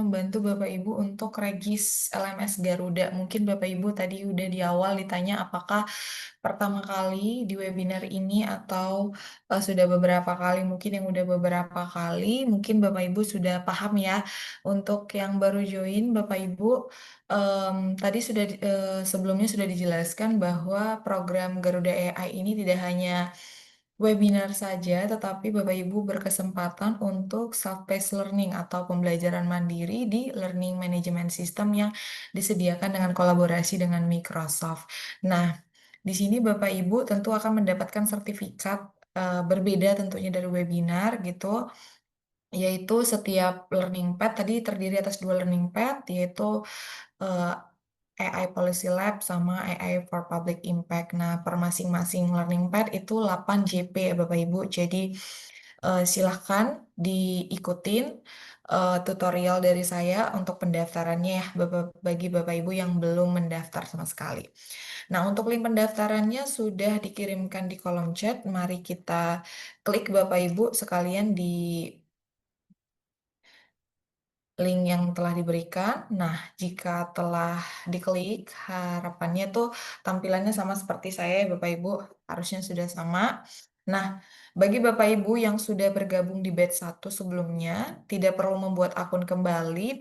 membantu Bapak Ibu untuk regis LMS Garuda. Mungkin Bapak Ibu tadi udah di awal ditanya apakah pertama kali di webinar ini atau sudah beberapa kali, mungkin yang udah beberapa kali, mungkin Bapak Ibu sudah paham ya. Untuk yang baru join, Bapak Ibu, tadi sudah sebelumnya sudah dijelaskan bahwa program Garuda AI ini tidak hanya webinar saja, tetapi Bapak Ibu berkesempatan untuk self-paced learning atau pembelajaran mandiri di Learning Management System yang disediakan dengan kolaborasi dengan Microsoft. Nah, di sini Bapak Ibu tentu akan mendapatkan sertifikat berbeda tentunya dari webinar gitu, yaitu setiap learning pad tadi terdiri atas dua learning pad, yaitu eh, AI Policy Lab sama AI for Public Impact. Nah, per masing-masing learning pad itu 8 JP ya Bapak Ibu. Jadi silahkan diikutin tutorial dari saya untuk pendaftarannya ya bagi Bapak Ibu yang belum mendaftar sama sekali. Nah, untuk link pendaftarannya sudah dikirimkan di kolom chat. Mari kita klik Bapak Ibu sekalian di link yang telah diberikan. Nah, jika telah diklik, harapannya tuh tampilannya sama seperti saya ya Bapak Ibu, harusnya sudah sama. Nah, bagi Bapak Ibu yang sudah bergabung di batch 1 sebelumnya, tidak perlu membuat akun kembali,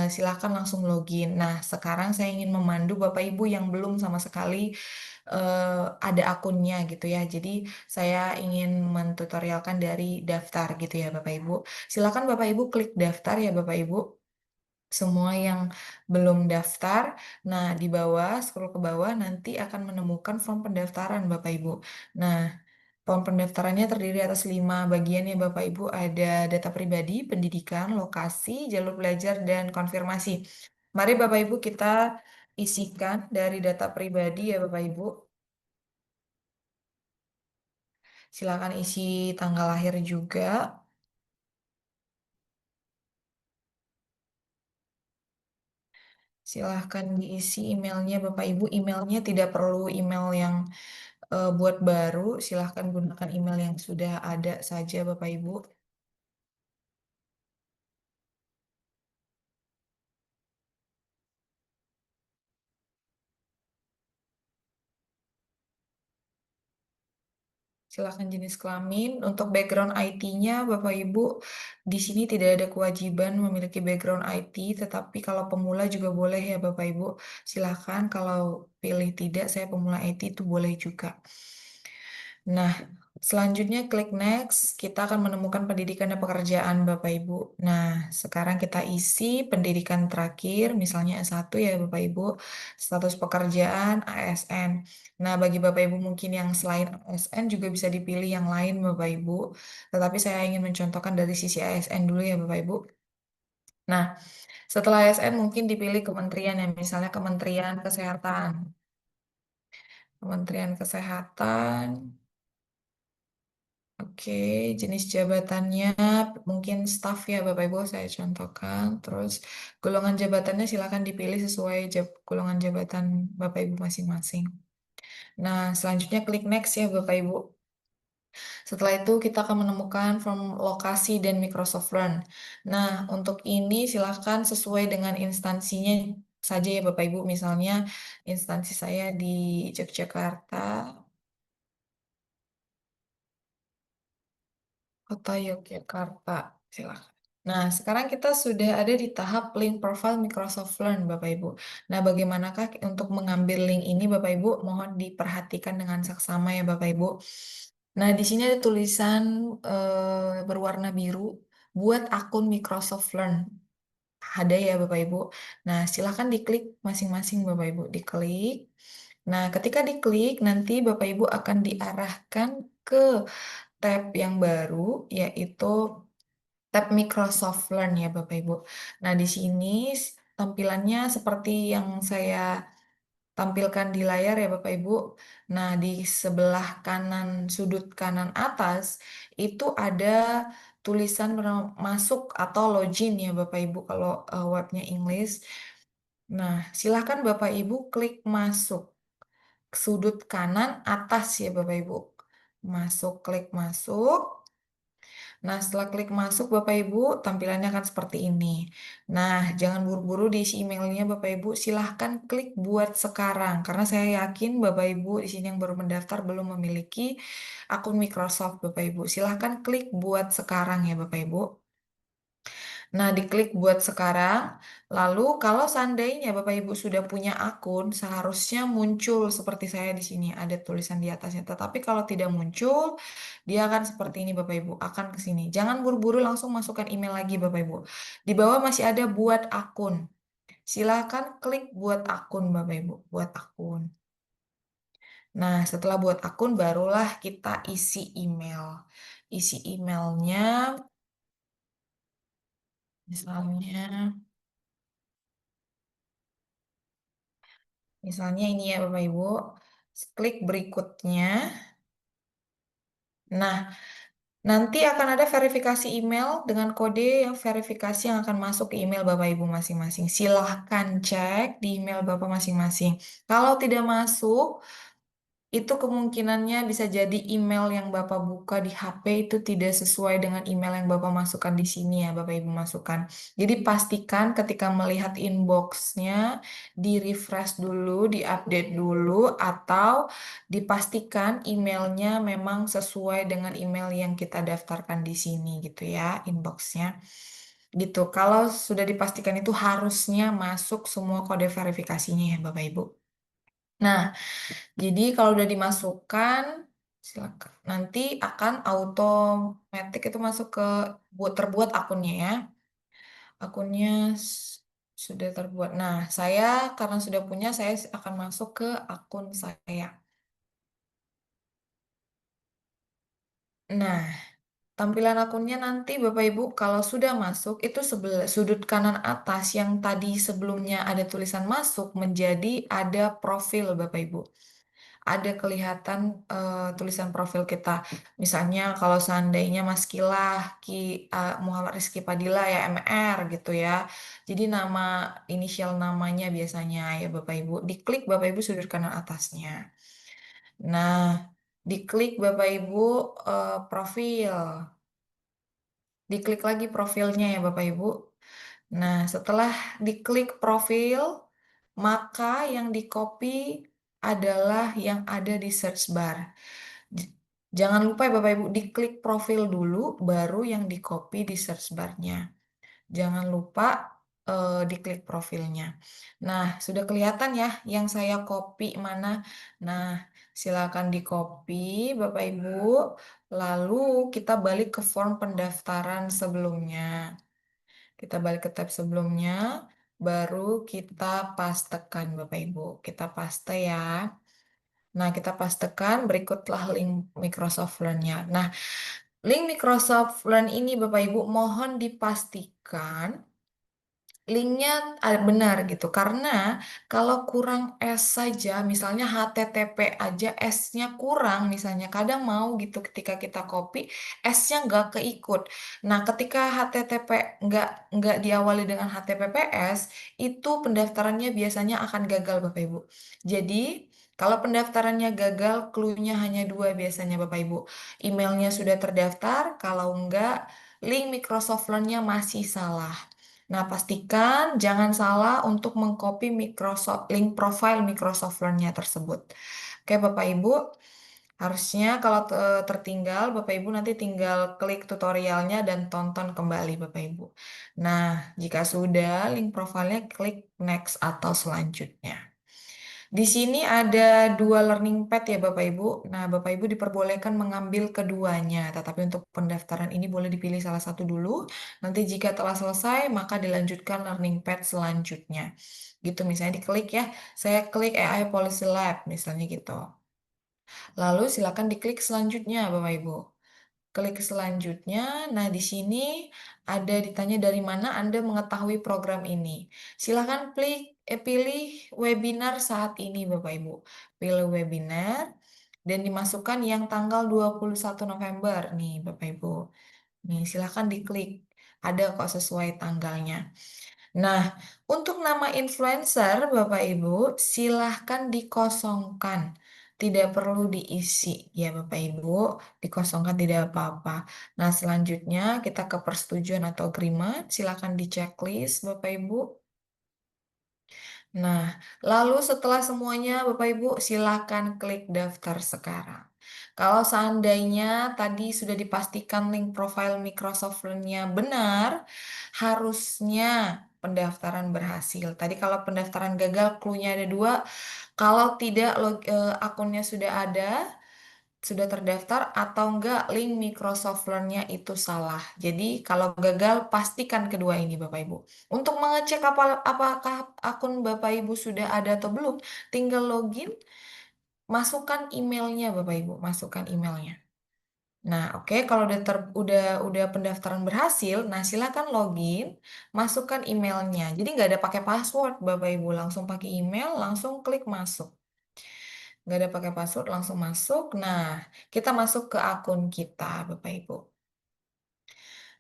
silahkan langsung login. Nah, sekarang saya ingin memandu Bapak Ibu yang belum sama sekali ada akunnya gitu ya. Jadi, saya ingin mentutorialkan dari daftar gitu ya Bapak Ibu. Silakan Bapak Ibu klik daftar ya Bapak Ibu. Semua yang belum daftar, nah di bawah, scroll ke bawah nanti akan menemukan form pendaftaran Bapak Ibu. Nah, form pendaftarannya terdiri atas 5 bagian ya Bapak Ibu. Ada data pribadi, pendidikan, lokasi, jalur belajar, dan konfirmasi. Mari Bapak Ibu kita isikan dari data pribadi ya Bapak Ibu. Silakan isi tanggal lahir juga. Silahkan diisi emailnya Bapak Ibu. Emailnya tidak perlu email yang buat baru. Silahkan gunakan email yang sudah ada saja Bapak Ibu. Silahkan jenis kelamin. Untuk background IT-nya Bapak Ibu, di sini tidak ada kewajiban memiliki background IT, tetapi kalau pemula juga boleh ya Bapak Ibu. Silahkan kalau pilih tidak, saya pemula IT itu boleh juga. Nah, selanjutnya klik next, kita akan menemukan pendidikan dan pekerjaan Bapak Ibu. Nah, sekarang kita isi pendidikan terakhir, misalnya S1 ya Bapak Ibu, status pekerjaan ASN. Nah, bagi Bapak Ibu mungkin yang selain ASN juga bisa dipilih yang lain Bapak Ibu. Tetapi saya ingin mencontohkan dari sisi ASN dulu ya Bapak Ibu. Nah, setelah ASN mungkin dipilih kementerian ya, misalnya Kementerian Kesehatan. Kementerian Kesehatan. Oke, jenis jabatannya mungkin staf ya Bapak Ibu saya contohkan. Terus golongan jabatannya silakan dipilih sesuai golongan jabatan Bapak Ibu masing-masing. Nah, selanjutnya klik next ya Bapak Ibu. Setelah itu kita akan menemukan form lokasi dan Microsoft Learn. Nah, untuk ini silakan sesuai dengan instansinya saja ya Bapak Ibu. Misalnya instansi saya di Yogyakarta, Kota Yogyakarta. Silakan. Nah, sekarang kita sudah ada di tahap link profile Microsoft Learn, Bapak Ibu. Nah, bagaimanakah untuk mengambil link ini, Bapak Ibu? Mohon diperhatikan dengan saksama ya, Bapak Ibu. Nah, di sini ada tulisan berwarna biru, buat akun Microsoft Learn. Ada ya, Bapak Ibu. Nah, silakan diklik masing-masing, Bapak Ibu. Diklik. Nah, ketika diklik, nanti Bapak Ibu akan diarahkan ke tab yang baru, yaitu tab Microsoft Learn ya Bapak Ibu. Nah, di sini tampilannya seperti yang saya tampilkan di layar ya Bapak Ibu. Nah, di sebelah kanan, sudut kanan atas, itu ada tulisan masuk atau login ya Bapak Ibu kalau webnya English. Nah, silakan Bapak Ibu klik masuk. Sudut kanan atas ya Bapak Ibu. Masuk, klik masuk. Nah, setelah klik masuk Bapak Ibu, tampilannya akan seperti ini. Nah, jangan buru-buru diisi emailnya Bapak Ibu, silahkan klik buat sekarang. Karena saya yakin Bapak Ibu di sini yang baru mendaftar belum memiliki akun Microsoft Bapak Ibu. Silahkan klik buat sekarang ya Bapak Ibu. Nah, diklik buat sekarang. Lalu kalau seandainya Bapak Ibu sudah punya akun, seharusnya muncul seperti saya di sini ada tulisan di atasnya. Tetapi kalau tidak muncul, dia akan seperti ini Bapak Ibu, akan ke sini. Jangan buru-buru langsung masukkan email lagi Bapak Ibu. Di bawah masih ada buat akun. Silakan klik buat akun Bapak Ibu, buat akun. Nah, setelah buat akun barulah kita isi email. Isi emailnya misalnya Misalnya ini ya Bapak Ibu, klik berikutnya. Nah, nanti akan ada verifikasi email dengan kode yang verifikasi yang akan masuk ke email Bapak Ibu masing-masing. Silahkan cek di email Bapak masing-masing. Kalau tidak masuk, itu kemungkinannya bisa jadi email yang Bapak buka di HP itu tidak sesuai dengan email yang Bapak masukkan di sini ya, Bapak Ibu masukkan. Jadi pastikan ketika melihat inboxnya, di-refresh dulu, di-update dulu, atau dipastikan emailnya memang sesuai dengan email yang kita daftarkan di sini gitu ya, inboxnya. Gitu. Kalau sudah dipastikan itu harusnya masuk semua kode verifikasinya ya, Bapak Ibu. Nah, jadi kalau udah dimasukkan, silakan. Nanti akan otomatis itu masuk ke terbuat akunnya ya. Akunnya sudah terbuat. Nah, saya karena sudah punya, saya akan masuk ke akun saya. Nah, tampilan akunnya nanti Bapak Ibu kalau sudah masuk itu sebelah sudut kanan atas yang tadi sebelumnya ada tulisan masuk menjadi ada profil Bapak Ibu. Ada kelihatan tulisan profil kita. Misalnya kalau seandainya Mas Kilah, Muhammad Rizky Padilla ya MR gitu ya. Jadi nama inisial namanya biasanya ya Bapak Ibu. Diklik Bapak Ibu sudut kanan atasnya. Nah, diklik Bapak Ibu profil. Diklik lagi profilnya ya Bapak Ibu. Nah, setelah diklik profil, maka yang di copy adalah yang ada di search bar. J- Jangan lupa ya Bapak Ibu, diklik profil dulu, baru yang di copy di search barnya. Jangan lupa diklik profilnya. Nah, sudah kelihatan ya yang saya copy mana. Nah, silakan di copy Bapak Ibu. Lalu kita balik ke form pendaftaran sebelumnya. Kita balik ke tab sebelumnya, baru kita pastekan Bapak Ibu. Kita paste ya. Nah, kita pastekan berikutlah link Microsoft Learn-nya. Nah, link Microsoft Learn ini Bapak Ibu mohon dipastikan linknya benar gitu. Karena kalau kurang S saja, misalnya HTTP aja S-nya kurang, misalnya kadang mau gitu ketika kita copy, S-nya nggak keikut. Nah, ketika HTTP nggak diawali dengan HTTPS, itu pendaftarannya biasanya akan gagal Bapak Ibu. Jadi, kalau pendaftarannya gagal, clue-nya hanya dua biasanya Bapak Ibu. Emailnya sudah terdaftar, kalau enggak, link Microsoft Learn-nya masih salah. Nah, pastikan jangan salah untuk mengcopy link profile Microsoft Learn-nya tersebut. Oke, Bapak Ibu, harusnya kalau tertinggal, Bapak Ibu nanti tinggal klik tutorialnya dan tonton kembali, Bapak Ibu. Nah, jika sudah link profilnya, klik next atau selanjutnya. Di sini ada dua learning pad ya Bapak Ibu. Nah, Bapak Ibu diperbolehkan mengambil keduanya, tetapi untuk pendaftaran ini boleh dipilih salah satu dulu. Nanti jika telah selesai, maka dilanjutkan learning pad selanjutnya. Gitu misalnya diklik ya. Saya klik AI Policy Lab misalnya gitu. Lalu silakan diklik selanjutnya Bapak Ibu. Klik selanjutnya. Nah, di sini ada ditanya dari mana Anda mengetahui program ini. Silakan pilih webinar saat ini, Bapak Ibu. Pilih webinar dan dimasukkan yang tanggal 21 November nih, Bapak Ibu. Nih, silakan diklik. Ada kok sesuai tanggalnya. Nah, untuk nama influencer, Bapak Ibu, silahkan dikosongkan. tidak perlu diisi ya Bapak Ibu, dikosongkan tidak apa-apa. Nah, selanjutnya kita ke persetujuan atau agreement, silakan di-checklist Bapak Ibu. Nah, lalu setelah semuanya Bapak Ibu silakan klik daftar sekarang. Kalau seandainya tadi sudah dipastikan link profile Microsoft Learn-nya benar, harusnya pendaftaran berhasil. Tadi kalau pendaftaran gagal, clue-nya ada dua. Kalau tidak, akunnya sudah ada, sudah terdaftar atau enggak link Microsoft Learn-nya itu salah. Jadi kalau gagal pastikan kedua ini Bapak Ibu. Untuk mengecek apakah akun Bapak Ibu sudah ada atau belum, tinggal login, masukkan emailnya Bapak Ibu, masukkan emailnya. Nah, oke, kalau udah pendaftaran berhasil, nah silakan login, masukkan emailnya. Jadi nggak ada pakai password Bapak Ibu, langsung pakai email, langsung klik masuk. Nggak ada pakai password, langsung masuk. Nah, kita masuk ke akun kita, Bapak Ibu.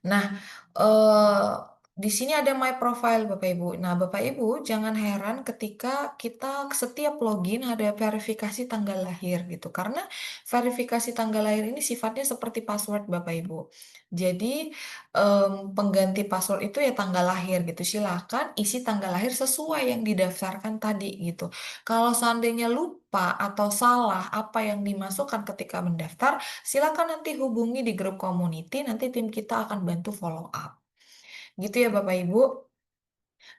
Nah, eee, di sini ada my profile Bapak Ibu. Nah, Bapak Ibu jangan heran ketika kita setiap login ada verifikasi tanggal lahir gitu. Karena verifikasi tanggal lahir ini sifatnya seperti password Bapak Ibu. Jadi, pengganti password itu ya tanggal lahir gitu. Silahkan isi tanggal lahir sesuai yang didaftarkan tadi gitu. Kalau seandainya lupa atau salah apa yang dimasukkan ketika mendaftar, silakan nanti hubungi di grup community, nanti tim kita akan bantu follow up. Gitu ya Bapak Ibu.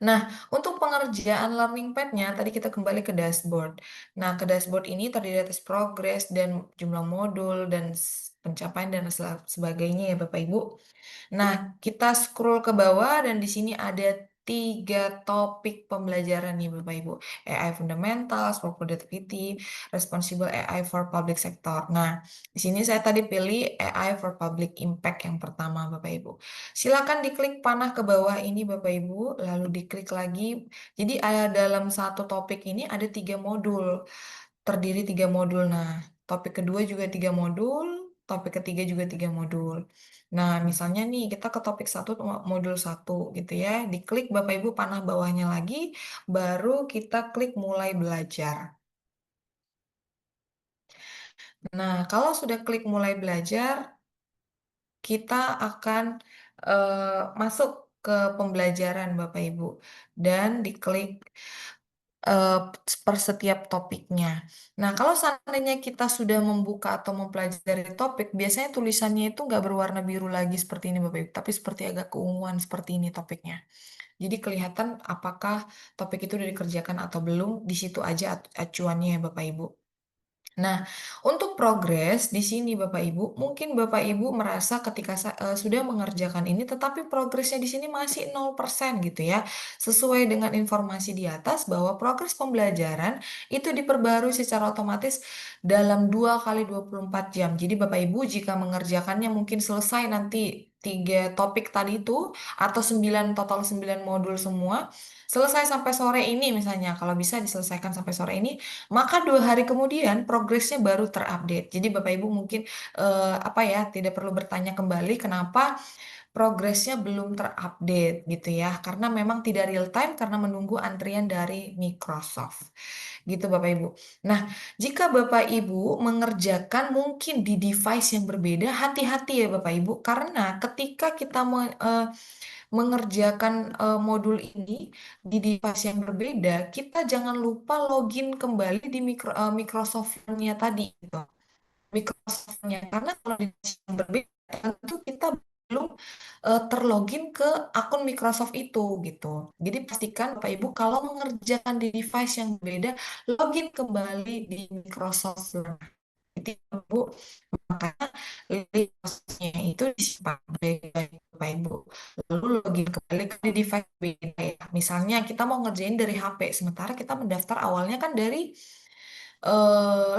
Nah, untuk pengerjaan learning pad-nya, tadi kita kembali ke dashboard. Nah, ke dashboard ini terdiri atas progres dan jumlah modul dan pencapaian dan sebagainya ya Bapak Ibu. Nah, kita scroll ke bawah dan di sini ada 3 topik pembelajaran nih Bapak Ibu. AI Fundamentals for Productivity, Responsible AI for Public Sector. Nah, di sini saya tadi pilih AI for Public Impact yang pertama Bapak Ibu. Silakan diklik panah ke bawah ini Bapak Ibu, lalu diklik lagi. Jadi dalam satu topik ini ada 3 modul, terdiri 3 modul. Nah, topik kedua juga 3 modul, topik ketiga juga 3 modul. Nah, misalnya nih kita ke topik satu modul satu gitu ya, diklik Bapak Ibu panah bawahnya lagi, baru kita klik mulai belajar. Nah, kalau sudah klik mulai belajar, kita akan masuk ke pembelajaran Bapak Ibu dan diklik per setiap topiknya. Nah, kalau seandainya kita sudah membuka atau mempelajari topik, biasanya tulisannya itu nggak berwarna biru lagi seperti ini Bapak Ibu, tapi seperti agak keunguan seperti ini topiknya. Jadi kelihatan apakah topik itu sudah dikerjakan atau belum, di situ aja acuannya ya Bapak Ibu. Nah, untuk progres di sini Bapak Ibu, mungkin Bapak Ibu merasa ketika sudah mengerjakan ini tetapi progresnya di sini masih 0% gitu ya. Sesuai dengan informasi di atas bahwa progres pembelajaran itu diperbarui secara otomatis dalam 2 kali 24 jam. Jadi Bapak Ibu jika mengerjakannya mungkin selesai nanti 3 topik tadi itu atau 9 total 9 modul semua, selesai sampai sore ini misalnya, kalau bisa diselesaikan sampai sore ini, maka 2 hari kemudian progresnya baru terupdate. Jadi Bapak Ibu mungkin, apa ya, tidak perlu bertanya kembali kenapa progresnya belum terupdate gitu ya, karena memang tidak real time karena menunggu antrian dari Microsoft, gitu Bapak Ibu. Nah, jika Bapak Ibu mengerjakan mungkin di device yang berbeda, hati-hati ya Bapak Ibu, karena ketika kita mengerjakan, modul ini di device yang berbeda, kita jangan lupa login kembali di Microsoft-nya tadi gitu, Microsoft-nya. Karena kalau di device yang berbeda, tentu kita belum, terlogin ke akun Microsoft itu gitu. Jadi pastikan Bapak Ibu kalau mengerjakan di device yang berbeda, login kembali di Microsoft. Itu Bu, makanya link hostnya itu disimpan baik-baik Bapak Ibu. Lalu login kembali ke device beda ya. Misalnya kita mau ngerjain dari HP, sementara kita mendaftar awalnya kan dari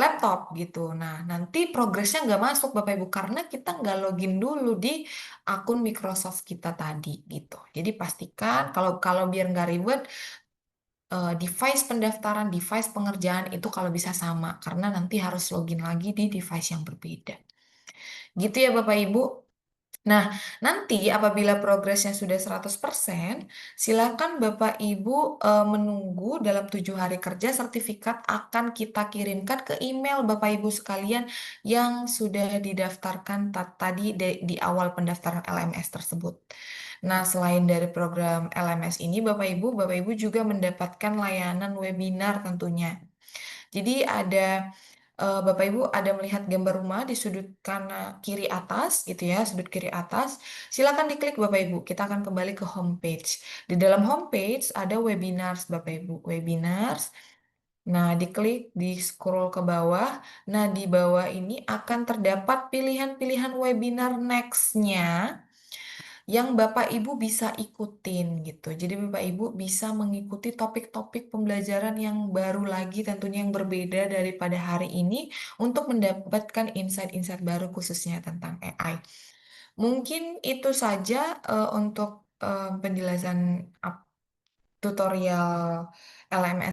laptop gitu. Nah, nanti progresnya nggak masuk Bapak Ibu karena kita nggak login dulu di akun Microsoft kita tadi gitu. Jadi pastikan kalau kalau biar nggak ribet, device pendaftaran, device pengerjaan itu kalau bisa sama karena nanti harus login lagi di device yang berbeda. Gitu ya Bapak Ibu. Nah, nanti apabila progresnya sudah 100%, silakan Bapak Ibu, menunggu dalam 7 hari kerja sertifikat akan kita kirimkan ke email Bapak Ibu sekalian yang sudah didaftarkan tadi di awal pendaftaran LMS tersebut. Nah, selain dari program LMS ini, Bapak Ibu juga mendapatkan layanan webinar tentunya. Jadi Bapak Ibu ada melihat gambar rumah di sudut kiri atas gitu ya, sudut kiri atas. Silakan diklik Bapak Ibu, kita akan kembali ke homepage. Di dalam homepage ada webinars Bapak Ibu, webinars. Nah, diklik, di-scroll ke bawah. Nah, di bawah ini akan terdapat pilihan-pilihan webinar next-nya yang Bapak Ibu bisa ikutin gitu. Jadi Bapak Ibu bisa mengikuti topik-topik pembelajaran yang baru lagi tentunya yang berbeda daripada hari ini untuk mendapatkan insight-insight baru khususnya tentang AI. Mungkin itu saja untuk penjelasan tutorial LMS